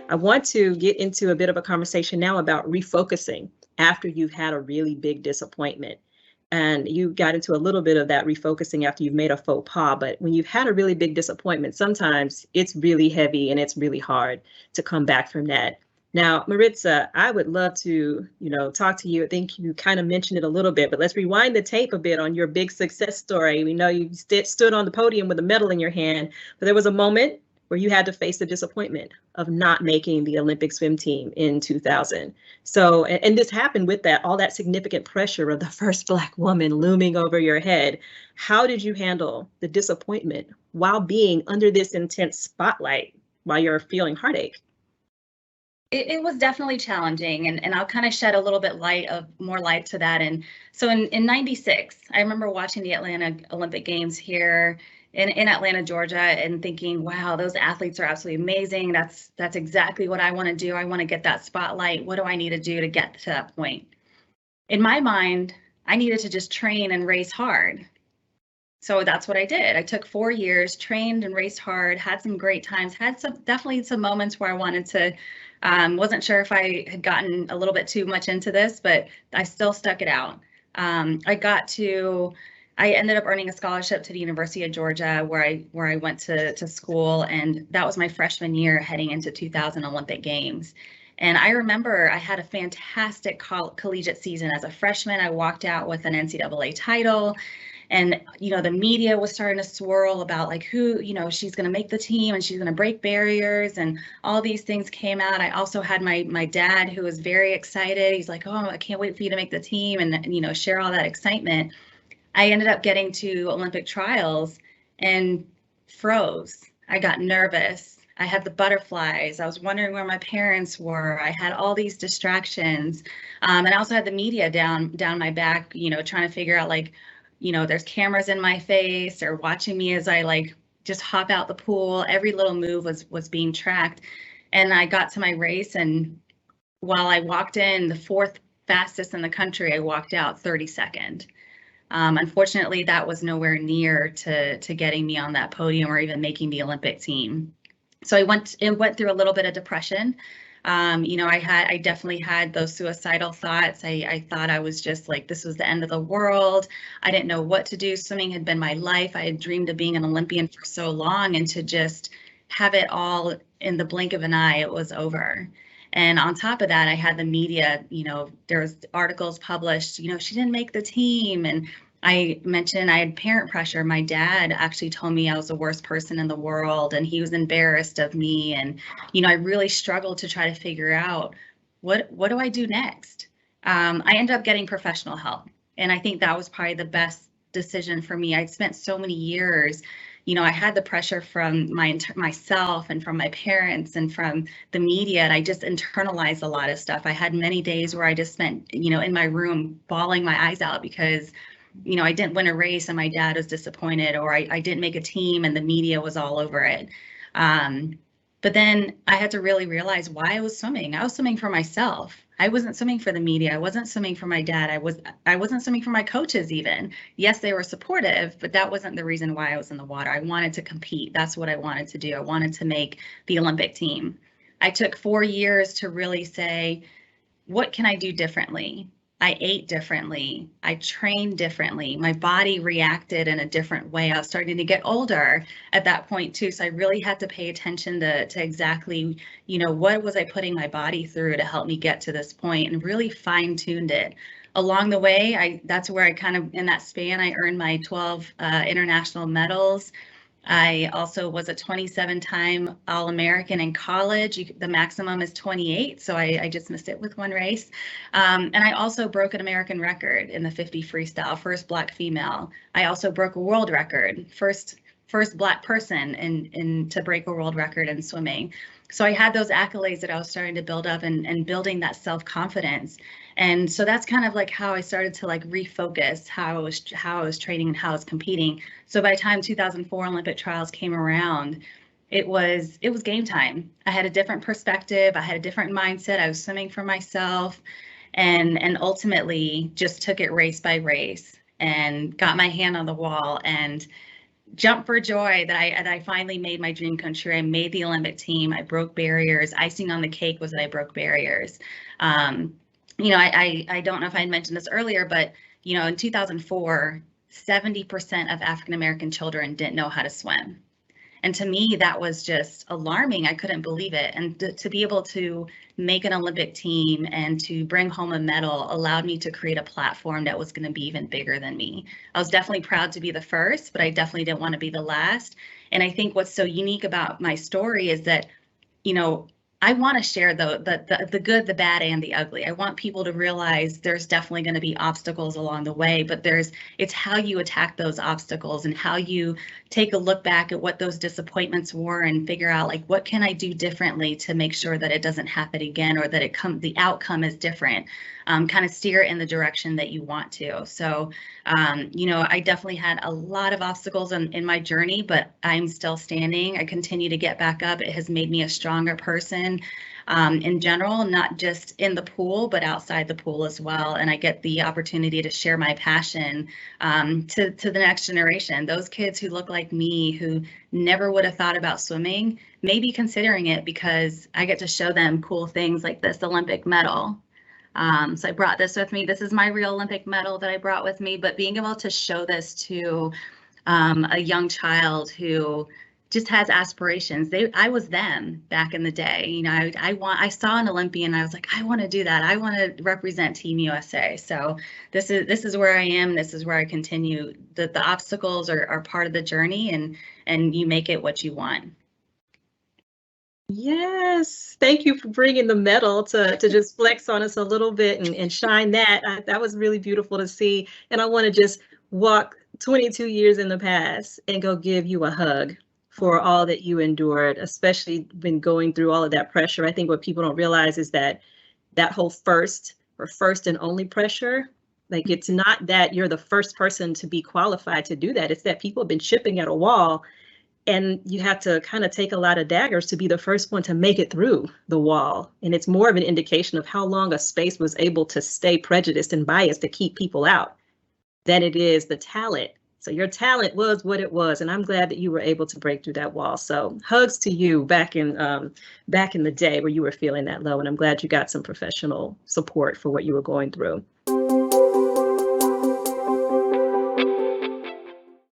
I want to get into a bit of a conversation now about refocusing after you've had a really big disappointment. And you got into a little bit of that refocusing after you've made a faux pas. But when you've had a really big disappointment, sometimes it's really heavy and it's really hard to come back from that. Now, Maritza, I would love to, talk to you. I think you kind of mentioned it a little bit, but let's rewind the tape a bit on your big success story. We know you stood on the podium with a medal in your hand, but there was a moment where you had to face the disappointment of not making the Olympic swim team in 2000. So, and this happened with all that significant pressure of the first Black woman looming over your head. How did you handle the disappointment while being under this intense spotlight while you're feeling heartache? It was definitely challenging, and I'll kind of shed a little bit more light to that. And so in 96, I remember watching the Atlanta Olympic Games here in Atlanta, Georgia, and thinking, wow, those athletes are absolutely amazing. That's exactly what I want to do. I want to get that spotlight. What do I need to do to get to that point? In my mind, I needed to just train and race hard. So that's what I did. I took 4 years, trained and raced hard, had some great times, had definitely some moments where I wanted to, wasn't sure if I had gotten a little bit too much into this, but I still stuck it out. I ended up earning a scholarship to the University of Georgia where I went to school, and that was my freshman year heading into 2000 Olympic Games. And I remember I had a fantastic collegiate season. As a freshman, I walked out with an NCAA title. And, the media was starting to swirl about like who, she's going to make the team and she's going to break barriers, and all these things came out. I also had my dad, who was very excited. He's like, oh, I can't wait for you to make the team, and share all that excitement. I ended up getting to Olympic trials and froze. I got nervous. I had the butterflies. I was wondering where my parents were. I had all these distractions. And I also had the media down my back, trying to figure out there's cameras in my face or watching me as I just hop out the pool. Every little move was being tracked. And I got to my race, and while I walked in the 4th fastest in the country, I walked out 32nd. Unfortunately, that was nowhere near to getting me on that podium or even making the Olympic team. So I went through a little bit of depression. I definitely had those suicidal thoughts. I thought I was just this was the end of the world. I didn't know what to do. Swimming had been my life. I had dreamed of being an Olympian for so long, and to just have it all in the blink of an eye, it was over. And on top of that, I had the media, there was articles published, she didn't make the team. And I mentioned I had parent pressure. My dad actually told me I was the worst person in the world, and he was embarrassed of me. And, I really struggled to try to figure out what do I do next? I ended up getting professional help. And I think that was probably the best decision for me. I'd spent so many years, I had the pressure from myself and from my parents and from the media, and I just internalized a lot of stuff. I had many days where I just spent, in my room bawling my eyes out because, I didn't win a race and my dad was disappointed, or I didn't make a team and the media was all over it. But then I had to really realize why I was swimming. I was swimming for myself. I wasn't swimming for the media. I wasn't swimming for my dad. I wasn't swimming for my coaches even. Yes, they were supportive, but that wasn't the reason why I was in the water. I wanted to compete. That's what I wanted to do. I wanted to make the Olympic team. I took 4 years to really say, what can I do differently? I ate differently. I trained differently. My body reacted in a different way. I was starting to get older at that point too. So I really had to pay attention to exactly, what was I putting my body through to help me get to this point, and really fine-tuned it. Along the way, that's where I kind of, in that span, I earned my 12 international medals. I also was a 27-time All-American in college. The maximum is 28, so I just missed it with one race. And I also broke an American record in the 50 freestyle, first Black female. I also broke a world record, first Black person to break a world record in swimming. So I had those accolades that I was starting to build up and building that self-confidence. And so that's kind of how I started to refocus how I was training and how I was competing. So by the time 2004 Olympic trials came around, it was game time. I had a different perspective. I had a different mindset. I was swimming for myself, and ultimately just took it race by race and got my hand on the wall. And jump for joy that I finally made my dream come true. I made the Olympic team. I broke barriers. Icing on the cake was that I broke barriers. You know, I don't know if I mentioned this earlier, but you know, in 2004, 70% of African American children didn't know how to swim. And to me, that was just alarming. I couldn't believe it. And to be able to make an Olympic team and to bring home a medal allowed me to create a platform that was going to be even bigger than me. I was definitely proud to be the first, but I definitely didn't want to be the last. And I think what's so unique about my story is that, you know, I want to share the good, the bad, and the ugly. I want people to realize there's definitely going to be obstacles along the way, but it's how you attack those obstacles and how you take a look back at what those disappointments were and figure out, like, what can I do differently to make sure that it doesn't happen again, or that the outcome is different. Kind of steer it in the direction that you want to. So, you know, I definitely had a lot of obstacles in my journey, but I'm still standing. I continue to get back up. It has made me a stronger person in general, not just in the pool, but outside the pool as well. And I get the opportunity to share my passion to the next generation. Those kids who look like me, who never would have thought about swimming, may be considering it because I get to show them cool things like this Olympic medal. So I brought this with me. This is my real Olympic medal that I brought with me, but being able to show this to a young child who just has aspirations. I was them back in the day. You know, I saw an Olympian. I was like, I want to do that. I want to represent Team USA. So this is where I am. This is where I continue. The obstacles are part of the journey, and you make it what you want. Yes, thank you for bringing the medal to just flex on us a little bit and shine that. That was really beautiful to see. And I want to just walk 22 years in the past and go give you a hug for all that you endured, especially when going through all of that pressure. I think what people don't realize is that whole first and only pressure, like, it's not that you're the first person to be qualified to do that. It's that people have been chipping at a wall, and you have to kind of take a lot of daggers to be the first one to make it through the wall. And it's more of an indication of how long a space was able to stay prejudiced and biased to keep people out than it is the talent. So your talent was what it was, and I'm glad that you were able to break through that wall. So hugs to you back in the day where you were feeling that low, and I'm glad you got some professional support for what you were going through.